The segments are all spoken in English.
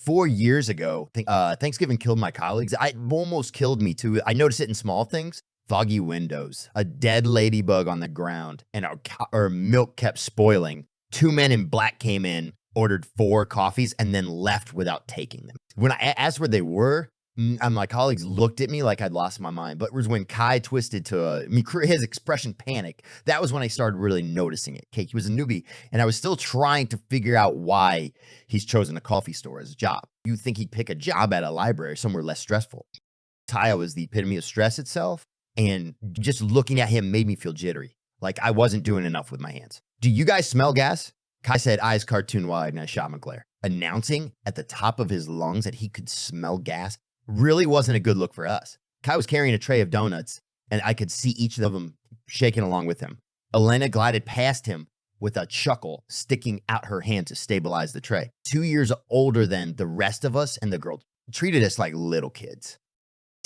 4 years ago, Thanksgiving killed my colleagues. I almost killed me too. I noticed it in small things. Foggy windows, a dead ladybug on the ground, and our milk kept spoiling. Two men in black came in, ordered 4 coffees, and then left without taking them. When I asked where they were, and my colleagues looked at me like I'd lost my mind. But it was when Kai twisted to his expression panic. That was when I started really noticing it. Okay, he was a newbie, and I was still trying to figure out why he's chosen a coffee store as a job. You think he'd pick a job at a library somewhere less stressful. Taya was the epitome of stress itself, and just looking at him made me feel jittery, like I wasn't doing enough with my hands. Do you guys smell gas? Kai said, eyes cartoon wide, and I shot McClare. Announcing at the top of his lungs that he could smell gas really wasn't a good look for us. Kai was carrying a tray of donuts, and I could see each of them shaking along with him. Elena glided past him with a chuckle sticking out her hand to stabilize the tray. 2 years older than the rest of us, and the girl treated us like little kids.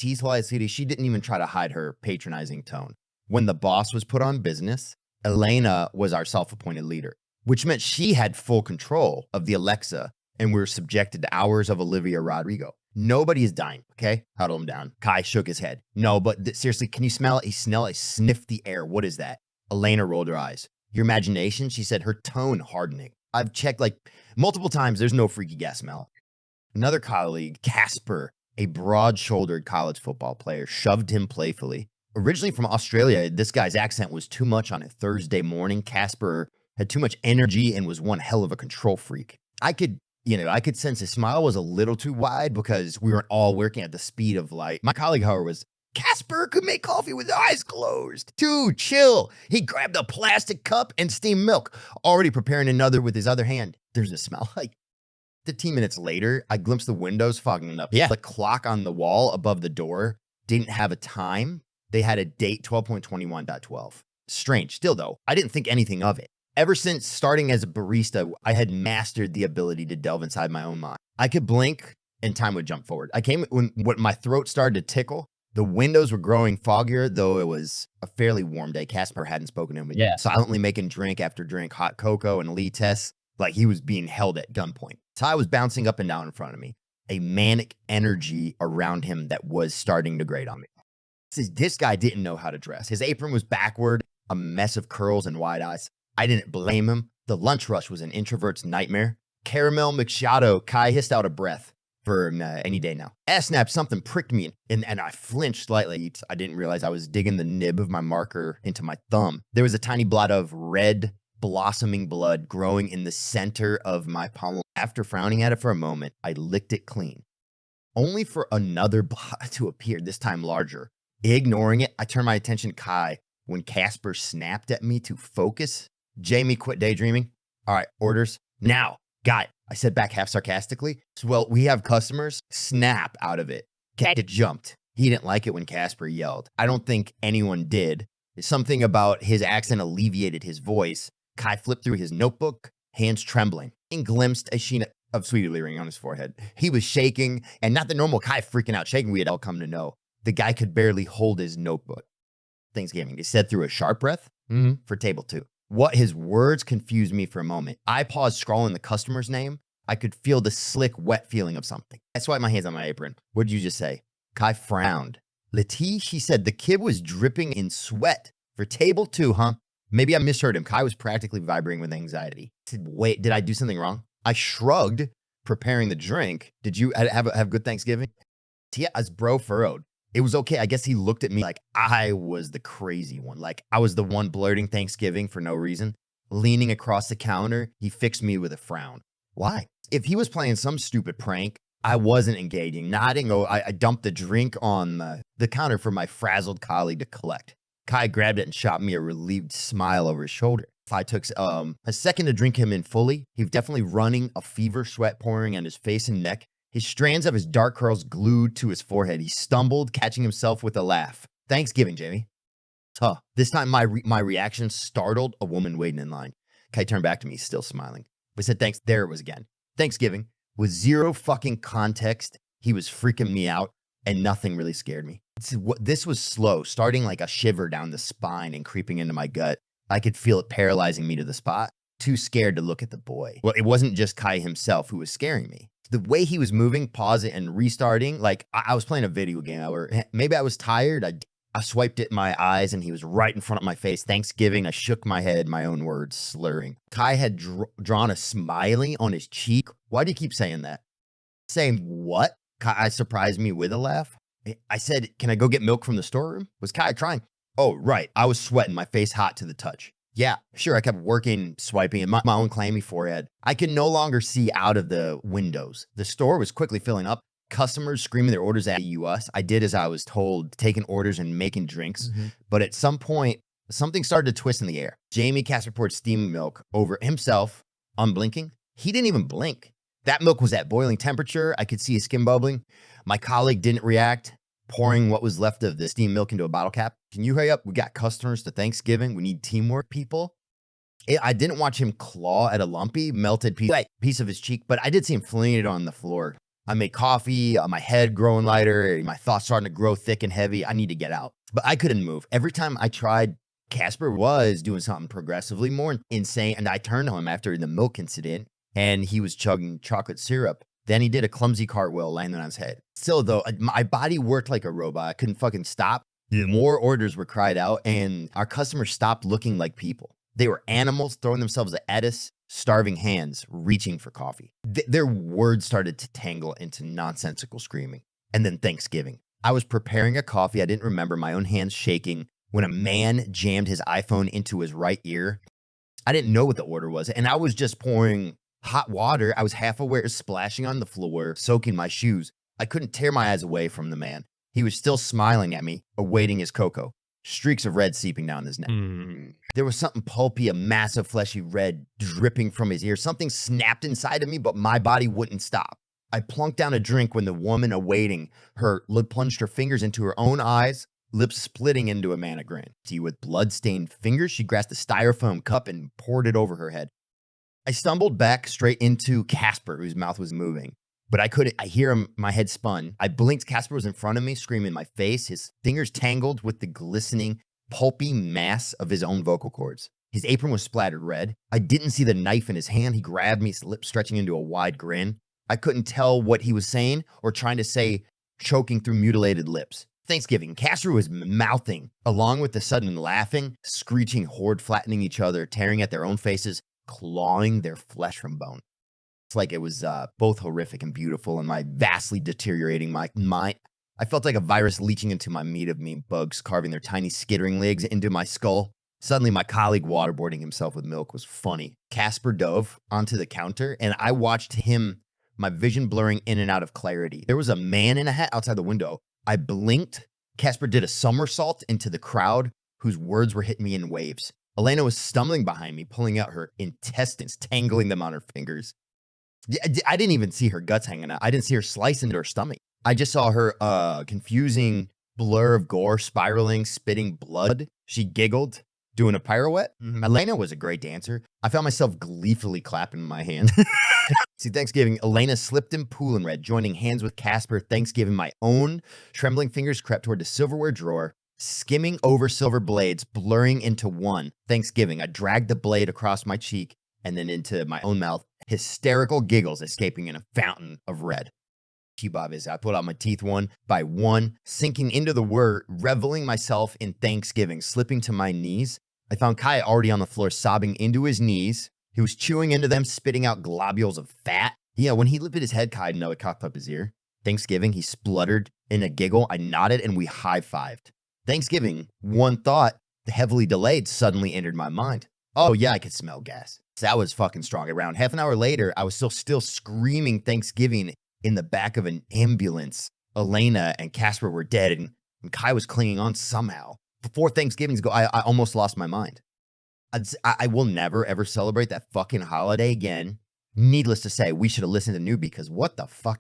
She didn't even try to hide her patronizing tone. When the boss was put on business, Elena was our self-appointed leader, which meant she had full control of the Alexa, and we were subjected to hours of Olivia Rodrigo. Nobody is dying, okay? Huddle him down. Kai shook his head. No, but seriously, can you smell it? He sniffed the air. What is that? Elena rolled her eyes. Your imagination? She said, her tone hardening. I've checked like multiple times. There's no freaky gas smell. Another colleague, Casper, a broad-shouldered college football player, shoved him playfully. Originally from Australia, this guy's accent was too much on a Thursday morning. Casper had too much energy and was one hell of a control freak. I could sense his smile was a little too wide because we weren't all working at the speed of light. My colleague, however, was, Casper could make coffee with eyes closed. Dude, chill. He grabbed a plastic cup and steamed milk, already preparing another with his other hand. There's a smell. Like 15 minutes later, I glimpsed the windows fogging up. Yeah. The clock on the wall above the door didn't have a time. They had a date, 12.21.12. Strange. Still, though, I didn't think anything of it. Ever since starting as a barista, I had mastered the ability to delve inside my own mind. I could blink and time would jump forward. When my throat started to tickle, the windows were growing foggier, though it was a fairly warm day. Casper hadn't spoken to me. Yeah. Silently making drink after drink, hot cocoa and Lee tests, like he was being held at gunpoint. Ty was bouncing up and down in front of me, a manic energy around him that was starting to grate on me. This guy didn't know how to dress. His apron was backward, a mess of curls and wide eyes. I didn't blame him. The lunch rush was an introvert's nightmare. Caramel macchiato, Kai hissed out a breath for any day now. Snap, something pricked me and I flinched slightly. I didn't realize I was digging the nib of my marker into my thumb. There was a tiny blot of red blossoming blood growing in the center of my palm. After frowning at it for a moment, I licked it clean, only for another blot to appear, this time larger. Ignoring it, I turned my attention to Kai when Casper snapped at me to focus. Jamie, quit daydreaming. All right, orders now. Got it. I said back half sarcastically. Well, we have customers. Snap out of it. Cat jumped. He didn't like it when Casper yelled. I don't think anyone did. Something about his accent alleviated his voice. Kai flipped through his notebook, hands trembling, and glimpsed a sheen of sweet ring on his forehead. He was shaking, and not the normal Kai freaking out shaking we had all come to know. The guy could barely hold his notebook. Thanksgiving, he said through a sharp breath, for table 2. What his words confused me for a moment. I paused scrolling the customer's name. I could feel the slick, wet feeling of something. I swiped my hands on my apron. What did you just say? Kai frowned. Letty, she said the kid was dripping in sweat. For table 2, huh? Maybe I misheard him. Kai was practically vibrating with anxiety. I said, wait, did I do something wrong? I shrugged, preparing the drink. Did you have a good Thanksgiving? Tia's bro furrowed. It was okay. I guess he looked at me like I was the crazy one. Like I was the one blurting Thanksgiving for no reason. Leaning across the counter, he fixed me with a frown. Why? If he was playing some stupid prank, I wasn't engaging. Nodding, I dumped the drink on the counter for my frazzled colleague to collect. Kai grabbed it and shot me a relieved smile over his shoulder. If I took a second to drink him in fully, he was definitely running, a fever sweat pouring on his face and neck. His strands of his dark curls glued to his forehead. He stumbled, catching himself with a laugh. Thanksgiving, Jamie. Huh. This time, my reaction startled a woman waiting in line. Kai turned back to me, still smiling. We said thanks. There it was again. Thanksgiving. With zero fucking context, he was freaking me out, and nothing really scared me. This was slow, starting like a shiver down the spine and creeping into my gut. I could feel it paralyzing me to the spot. Too scared to look at the boy. Well, it wasn't just Kai himself who was scaring me. The way he was moving, pausing, and restarting, like I was playing a video game, or maybe I was tired. I swiped it in my eyes, and he was right in front of my face. Thanksgiving, I shook my head, my own words slurring. Kai had drawn a smiley on his cheek. Why do you keep saying that? Saying what? Kai surprised me with a laugh. I said, can I go get milk from the storeroom? Was Kai trying? Oh, right. I was sweating, my face hot to the touch. Yeah, sure. I kept working, swiping in my own clammy forehead. I could no longer see out of the windows. The store was quickly filling up. Customers screaming their orders at us. I did as I was told, taking orders and making drinks. But at some point, something started to twist in the air. Jamie Casper poured steaming milk over himself, unblinking. He didn't even blink. That milk was at boiling temperature. I could see his skin bubbling. My colleague didn't react, pouring what was left of the steamed milk into a bottle cap. Can you hurry up? We got customers to Thanksgiving. We need teamwork, people. I didn't watch him claw at a lumpy, melted piece of his cheek, but I did see him flinging it on the floor. I made coffee, my head growing lighter, my thoughts starting to grow thick and heavy. I need to get out. But I couldn't move. Every time I tried, Casper was doing something progressively more insane, and I turned to him after the milk incident, and he was chugging chocolate syrup. Then he did a clumsy cartwheel, landing on his head. Still, though, my body worked like a robot. I couldn't fucking stop. More orders were cried out, and our customers stopped looking like people. They were animals throwing themselves at us, starving hands, reaching for coffee. Their words started to tangle into nonsensical screaming. And then Thanksgiving. I was preparing a coffee. I didn't remember, my own hands shaking, when a man jammed his iPhone into his right ear. I didn't know what the order was, and I was just pouring hot water. I was half aware, splashing on the floor, soaking my shoes. I couldn't tear my eyes away from the man. He was still smiling at me, awaiting his cocoa. Streaks of red seeping down his neck. There was something pulpy, a massive fleshy red dripping from his ear. Something snapped inside of me, but my body wouldn't stop. I plunked down a drink when the woman awaiting her plunged her fingers into her own eyes, lips splitting into a manic grin. With blood-stained fingers, she grasped a styrofoam cup and poured it over her head. I stumbled back straight into Casper, whose mouth was moving. But I couldn't, I hear him, my head spun. I blinked, Casper was in front of me, screaming in my face, his fingers tangled with the glistening, pulpy mass of his own vocal cords. His apron was splattered red. I didn't see the knife in his hand. He grabbed me, his lips stretching into a wide grin. I couldn't tell what he was saying or trying to say, choking through mutilated lips. Thanksgiving, Casper was mouthing, along with the sudden laughing, screeching horde flattening each other, tearing at their own faces, clawing their flesh from bone. It's like it was both horrific and beautiful, and my vastly deteriorating my mind. I felt like a virus leaching into my meat of me, bugs carving their tiny skittering legs into my skull. Suddenly, my colleague waterboarding himself with milk was funny. Casper dove onto the counter, and I watched him, my vision blurring in and out of clarity. There was a man in a hat outside the window. I blinked. Casper did a somersault into the crowd, whose words were hitting me in waves. Elena was stumbling behind me, pulling out her intestines, tangling them on her fingers. I didn't even see her guts hanging out. I didn't see her slice into her stomach. I just saw her confusing blur of gore, spiraling, spitting blood. She giggled, doing a pirouette. Elena was a great dancer. I found myself gleefully clapping my hand. See, Thanksgiving, Elena slipped in pool and red, joining hands with Casper. Thanksgiving, my own trembling fingers crept toward the silverware drawer, skimming over silver blades, blurring into one. Thanksgiving, I dragged the blade across my cheek and then into my own mouth, hysterical giggles escaping in a fountain of red. I pulled out my teeth one by one, sinking into the word, reveling myself in Thanksgiving, slipping to my knees. I found Kai already on the floor, sobbing into his knees. He was chewing into them, spitting out globules of fat. Yeah, when he lifted his head, Kai didn't know it cocked up his ear. Thanksgiving, he spluttered in a giggle. I nodded and we high-fived. Thanksgiving, one thought, heavily delayed, suddenly entered my mind. Oh yeah, I could smell gas. So that was fucking strong. Around half an hour later, I was still screaming Thanksgiving in the back of an ambulance. Elena and Casper were dead, and Kai was clinging on somehow. Before Thanksgiving's go, I almost lost my mind. I will never, ever celebrate that fucking holiday again. Needless to say, we should have listened to Newbie, because what the fuck?